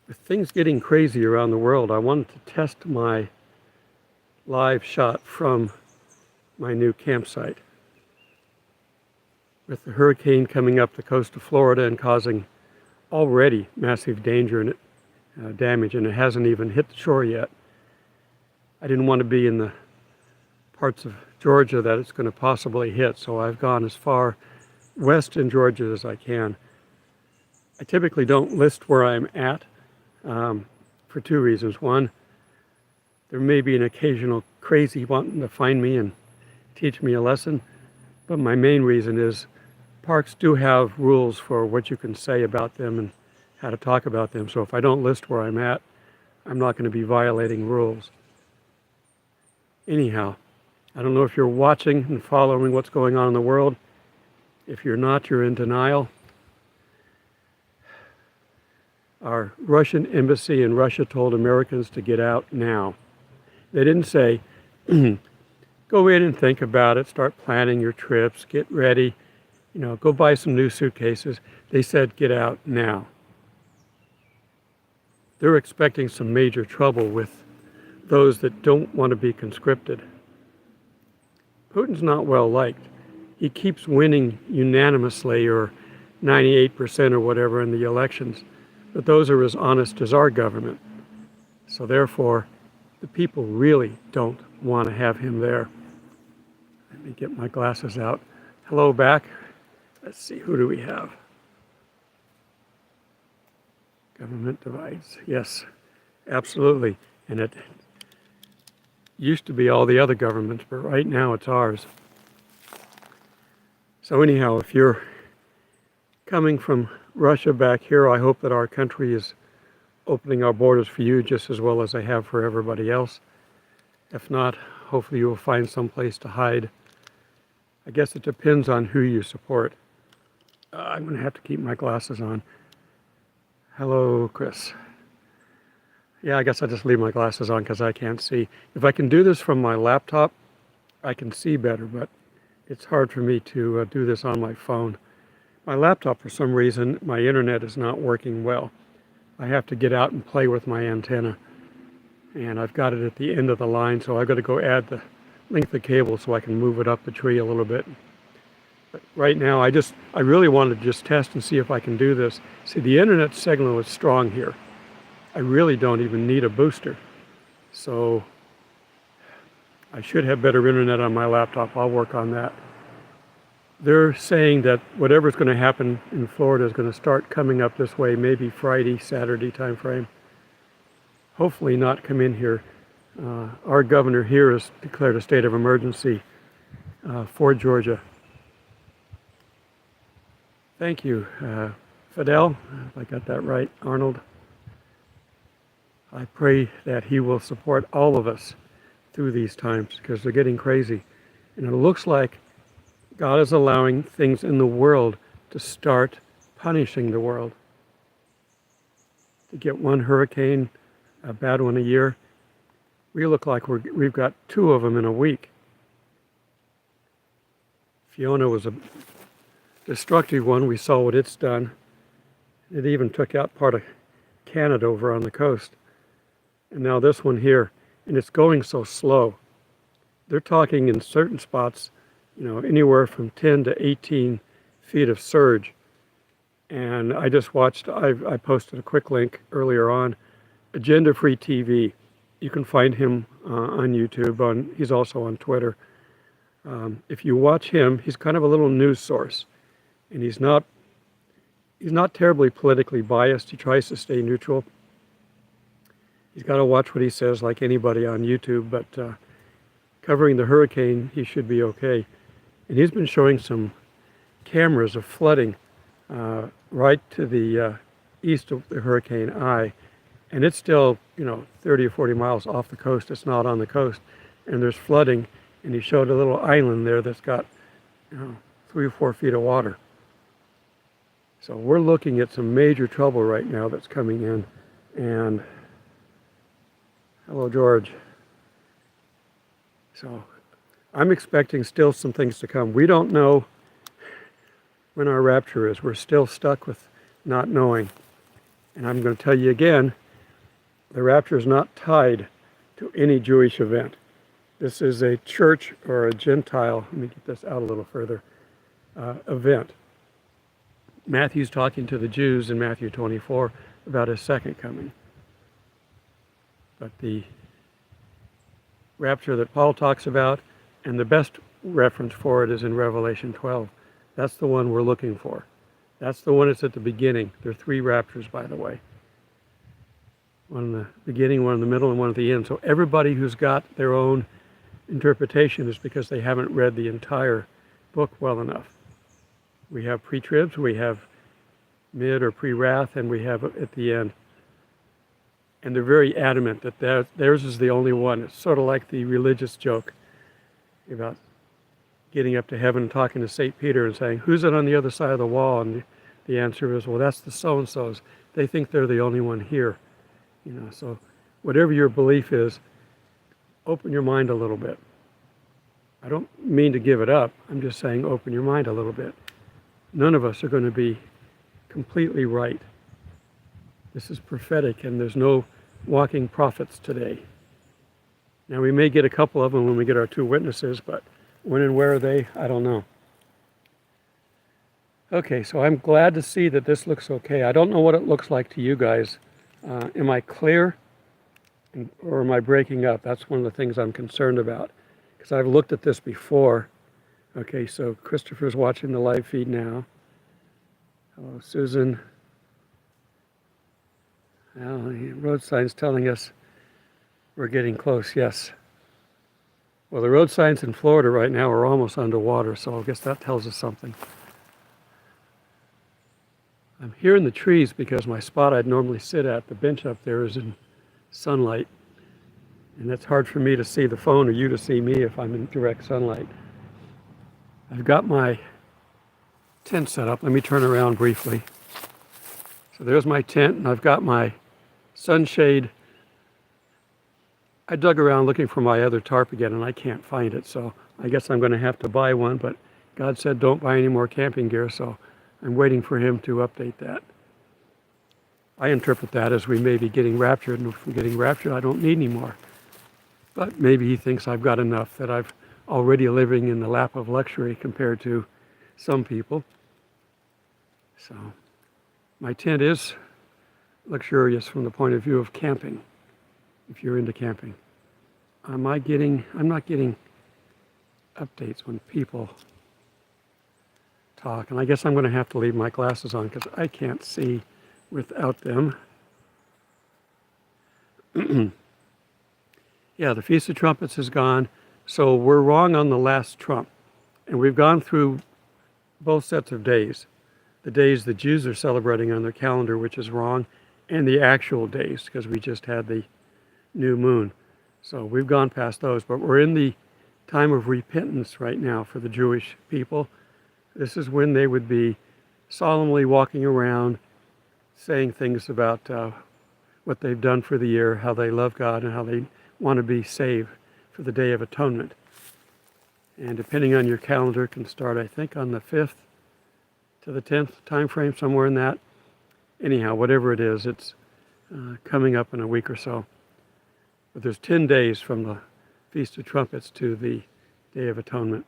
With things getting crazy around the world, I wanted to test my live shot from my new campsite. With the hurricane coming up the coast of Florida and causing already massive danger and damage, and it hasn't even hit the shore yet, I didn't want to be in the parts of Georgia that it's going to possibly hit, so I've gone as far west in Georgia as I can. I typically don't list where I'm at for two reasons. One, there may be an occasional crazy wanting to find me and teach me a lesson, but my main reason is parks do have rules for what you can say about them and how to talk about them, so if I don't list where I'm at, I'm not going to be violating rules. Anyhow, I don't know if you're watching and following what's going on in the world. If you're not, you're in denial. Our Russian embassy in Russia told Americans to get out now. They didn't say, go in and think about it, start planning your trips, get ready, go buy some new suitcases. They said, get out now. They're expecting some major trouble with those that don't want to be conscripted. Putin's not well liked. He keeps winning unanimously, or 98% or whatever in the elections, but those are as honest as our government. So therefore, the people really don't want to have him there. Let me get my glasses out. Hello back. Let's see, who do we have? Government divides. Yes, absolutely. And it used to be all the other governments, but right now it's ours. So anyhow, if you're coming from Russia back here, I hope that our country is opening our borders for you just as well as they have for everybody else. If not, hopefully you will find some place to hide. I guess it depends on who you support. I'm going to have to keep my glasses on. Hello, Chris. Yeah, I guess I'll just leave my glasses on because I can't see. If I can do this from my laptop, I can see better, but it's hard for me to do this on my phone. My laptop, for some reason, my internet is not working well. I have to get out and play with my antenna. And I've got it at the end of the line, so I've got to go add the length of cable so I can move it up the tree a little bit. But right now, I really wanted to just test and see if I can do this. See, the internet signal is strong here. I really don't even need a booster. So I should have better internet on my laptop. I'll work on that. They're saying that whatever's going to happen in Florida is going to start coming up this way, maybe Friday, Saturday time frame. Hopefully not come in here. Our governor here has declared a state of emergency for Georgia. Thank you, Fidel, if I got that right, Arnold. I pray that he will support all of us through these times because they're getting crazy. And it looks like God is allowing things in the world to start punishing the world. To get one hurricane, a bad one a year, we look like we've got two of them in a week. Fiona was a destructive one. We saw what it's done. It even took out part of Canada over on the coast. And now this one here, and it's going so slow. They're talking in certain spots, anywhere from 10 to 18 feet of surge. And I just watched, I posted a quick link earlier on, Agenda Free TV. You can find him on YouTube. He's also on Twitter. If you watch him, he's kind of a little news source. And he's not terribly politically biased. He tries to stay neutral. He's got to watch what he says like anybody on YouTube, but covering the hurricane, he should be okay. And he's been showing some cameras of flooding right to the east of the hurricane eye. And it's still, 30 or 40 miles off the coast. It's not on the coast. And there's flooding. And he showed a little island there that's got, 3 or 4 feet of water. So we're looking at some major trouble right now that's coming in. And hello, George. So I'm expecting still some things to come. We don't know when our rapture is. We're still stuck with not knowing. And I'm going to tell you again, the rapture is not tied to any Jewish event. This is a church or a Gentile, let me get this out a little further, event. Matthew's talking to the Jews in Matthew 24 about his second coming. But the rapture that Paul talks about, and the best reference for it is in Revelation 12. That's the one we're looking for. That's the one that's at the beginning. There are 3 raptures, by the way. One in the beginning, one in the middle, and one at the end. So everybody who's got their own interpretation is because they haven't read the entire book well enough. We have pre-tribs, we have mid or pre-wrath, and we have at the end. And they're very adamant that theirs is the only one. It's sort of like the religious joke about getting up to heaven and talking to St. Peter and saying, who's it on the other side of the wall? And the answer is, well, that's the so-and-sos. They think they're the only one here. So whatever your belief is, open your mind a little bit. I don't mean to give it up. I'm just saying open your mind a little bit. None of us are going to be completely right. This is prophetic, and there's no walking prophets today. Now, we may get a couple of them when we get our 2 witnesses, but when and where are they? I don't know. Okay, so I'm glad to see that this looks okay. I don't know what it looks like to you guys. Am I clear, or am I breaking up? That's one of the things I'm concerned about, because I've looked at this before. Okay, so Christopher's watching the live feed now. Hello, Susan. Well, the road sign's telling us we're getting close, yes. Well, the road signs in Florida right now are almost underwater, so I guess that tells us something. I'm here in the trees because my spot I'd normally sit at, the bench up there, is in sunlight. And it's hard for me to see the phone or you to see me if I'm in direct sunlight. I've got my tent set up. Let me turn around briefly. So there's my tent, and I've got my sunshade. I dug around looking for my other tarp again, and I can't find it, so I guess I'm going to have to buy one, but God said don't buy any more camping gear, so I'm waiting for him to update that. I interpret that as we may be getting raptured, and if we're getting raptured, I don't need any more. But maybe he thinks I've got enough, that I've already living in the lap of luxury compared to some people. So my tent is luxurious from the point of view of camping, if you're into camping. I'm not getting updates when people talk, and I guess I'm going to have to leave my glasses on because I can't see without them. Yeah, the Feast of Trumpets is gone, so we're wrong on the last trump, and we've gone through both sets of days. The days the Jews are celebrating on their calendar, which is wrong, and the actual days, because we just had the new moon. So we've gone past those, but we're in the time of repentance right now for the Jewish people. This is when they would be solemnly walking around saying things about what they've done for the year, how they love God, and how they want to be saved for the Day of Atonement. And depending on your calendar, it can start, I think, on the 5th to the 10th time frame, somewhere in that. Anyhow, whatever it is, it's coming up in a week or so. But there's 10 days from the Feast of Trumpets to the Day of Atonement.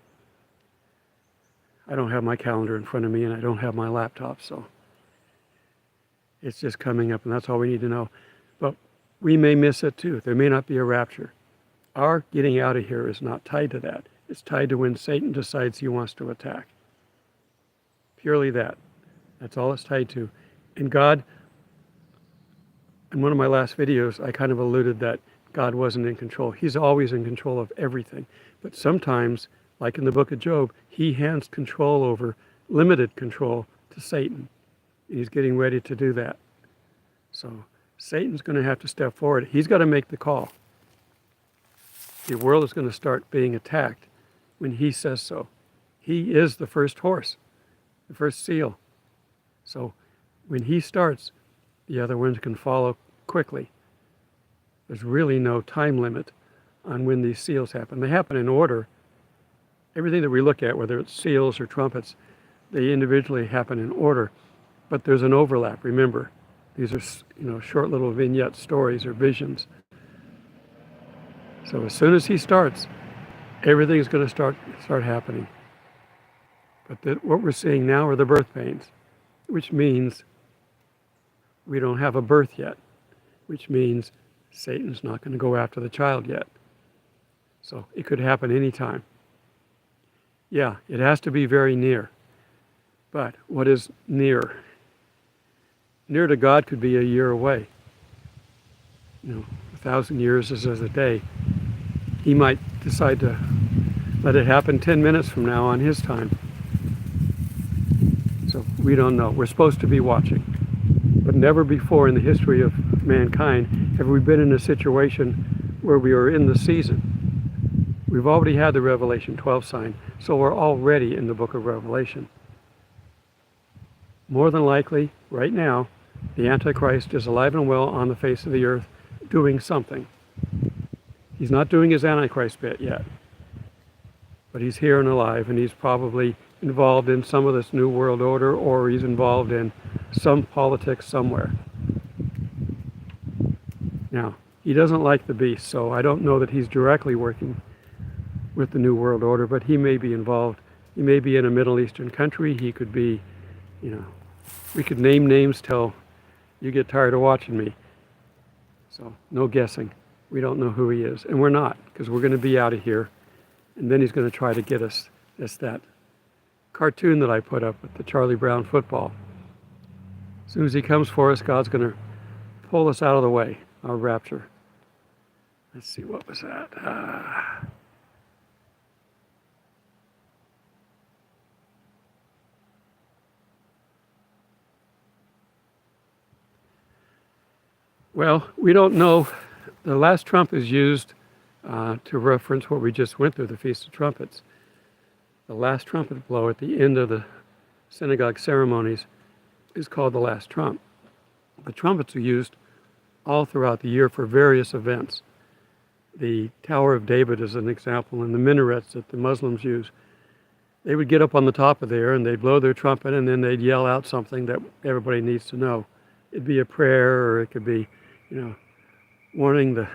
I don't have my calendar in front of me, and I don't have my laptop, so it's just coming up, and that's all we need to know. But we may miss it too. There may not be a rapture. Our getting out of here is not tied to that. It's tied to when Satan decides he wants to attack. Purely that. That's all it's tied to. And God, in one of my last videos, I kind of alluded that God wasn't in control. He's always in control of everything. But sometimes, like in the book of Job, he hands control over, limited control, to Satan. And he's getting ready to do that. So Satan's going to have to step forward. He's got to make the call. The world is going to start being attacked when he says so. He is the first horse, the first seal. So when he starts, the other ones can follow quickly. There's really no time limit on when these seals happen. They happen in order. Everything that we look at, whether it's seals or trumpets, they individually happen in order. But there's an overlap, remember. These are, short little vignette stories or visions. So as soon as he starts, everything's going to start happening. But what we're seeing now are the birth pains, which means we don't have a birth yet, which means Satan's not going to go after the child yet. So it could happen anytime. Yeah, it has to be very near. But what is near? Near to God could be a year away. 1,000 years is as a day. He might decide to let it happen 10 minutes from now on his time. So we don't know. We're supposed to be watching. But never before in the history of mankind have we been in a situation where we are in the season. We've already had the Revelation 12 sign, so we're already in the book of Revelation. More than likely, right now, the Antichrist is alive and well on the face of the earth doing something. He's not doing his Antichrist bit yet, but he's here and alive, and he's probably involved in some of this New World Order, or he's involved in some politics somewhere. Now, he doesn't like the beast, so I don't know that he's directly working with the New World Order, but he may be involved. He may be in a Middle Eastern country. He could be, we could name names till you get tired of watching me. So, no guessing. We don't know who he is, and we're not, because we're going to be out of here, and then he's going to try to get us. It's that cartoon that I put up with the Charlie Brown football. As soon as he comes for us, God's going to pull us out of the way, our rapture. Let's see, what was that? Well, we don't know. The last trump is used to reference what we just went through, the Feast of Trumpets. The last trumpet blow at the end of the synagogue ceremonies is called the last trump. The trumpets are used all throughout the year for various events. The Tower of David is an example, and the minarets that the Muslims use. They would get up on the top of there and they'd blow their trumpet, and then they'd yell out something that everybody needs to know. It'd be a prayer, or it could be, warning the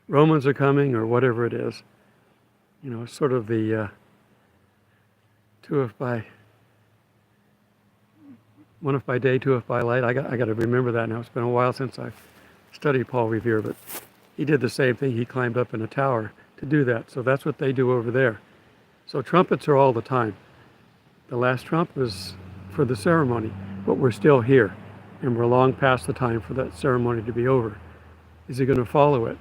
Romans are coming, or whatever it is. Sort of the one if by day, two if by light. I got to remember that now. It's been a while since I've studied Paul Revere, but he did the same thing. He climbed up in a tower to do that. So that's what they do over there. So trumpets are all the time. The last trump is for the ceremony, but we're still here, and we're long past the time for that ceremony to be over. Is he going to follow it?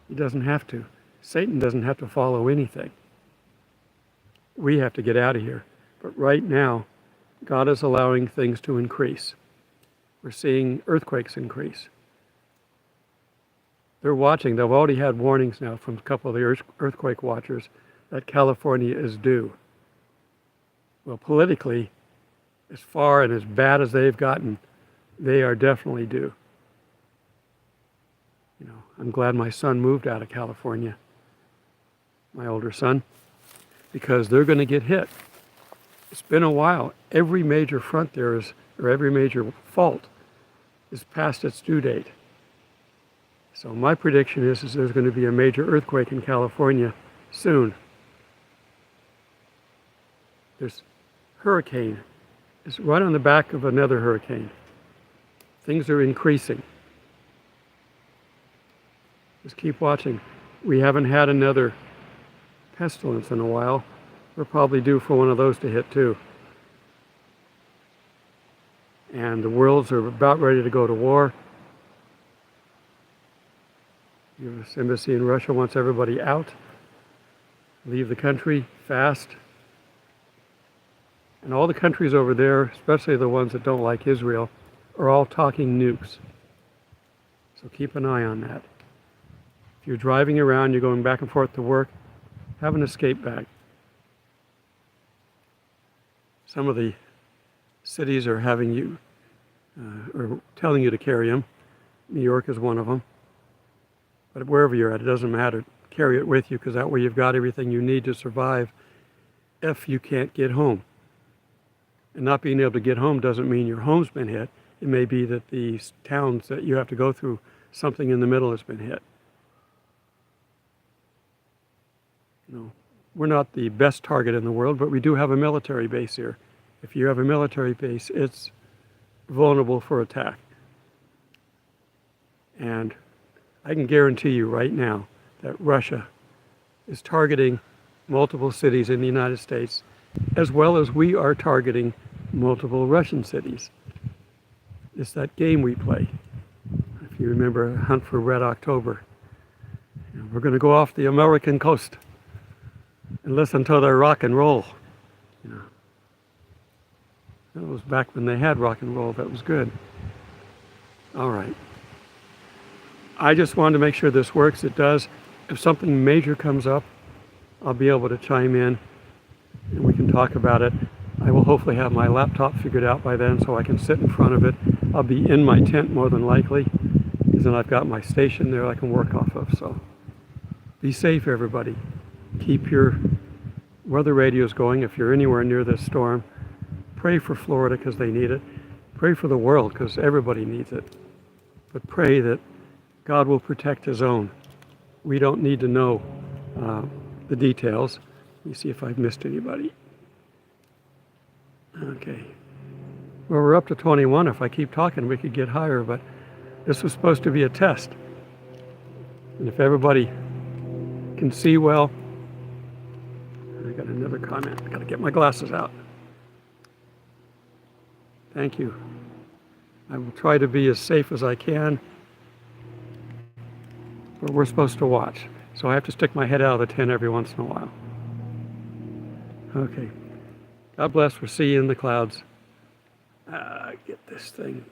He doesn't have to. Satan doesn't have to follow anything. We have to get out of here. But right now, God is allowing things to increase. We're seeing earthquakes increase. They're watching. They've already had warnings now from a couple of the earthquake watchers that California is due. Well, politically, as far and as bad as they've gotten, they are definitely due. I'm glad my son moved out of California, my older son, because they're going to get hit. It's been a while. Every major front there is, or every major fault is past its due date. So my prediction is there's going to be a major earthquake in California soon. There's hurricane. It's right on the back of another hurricane. Things are increasing. Just keep watching. We haven't had another pestilence in a while. We're probably due for one of those to hit too. And the worlds are about ready to go to war. The U.S. Embassy in Russia wants everybody out. Leave the country fast. And all the countries over there, especially the ones that don't like Israel, are all talking nukes. So keep an eye on that. If you're driving around, you're going back and forth to work, have an escape bag. Some of the cities are having you, or telling you to carry them. New York is one of them. But wherever you're at, it doesn't matter. Carry it with you, because that way you've got everything you need to survive if you can't get home. And not being able to get home doesn't mean your home's been hit. It may be that these towns that you have to go through, something in the middle has been hit. You know, we're not the best target in the world, but we do have a military base here. If you have a military base, it's vulnerable for attack. And I can guarantee you right now that Russia is targeting multiple cities in the United States, as well as we are targeting multiple Russian cities. It's that game we play. If you remember Hunt for Red October, we're going to go off the American coast and listen to their rock and roll. You know, that was back when they had rock and roll. That was good. All right. I just wanted to make sure this works. It does. If something major comes up, I'll be able to chime in and we can talk about it. I will hopefully have my laptop figured out by then so I can sit in front of it. I'll be in my tent more than likely, because then I've got my station there I can work off of. So be safe, everybody. Keep your weather radios going if you're anywhere near this storm. Pray for Florida because they need it. Pray for the world because everybody needs it. But pray that God will protect his own. We don't need to know the details. Let me see if I've missed anybody. Okay. Well, we're up to 21. If I keep talking, we could get higher, but this was supposed to be a test. And if everybody can see well, I got another comment. I got to get my glasses out. Thank you. I will try to be as safe as I can, but we're supposed to watch. So I have to stick my head out of the tent every once in a while. Okay. God bless. We'll see you in the clouds. Get this thing.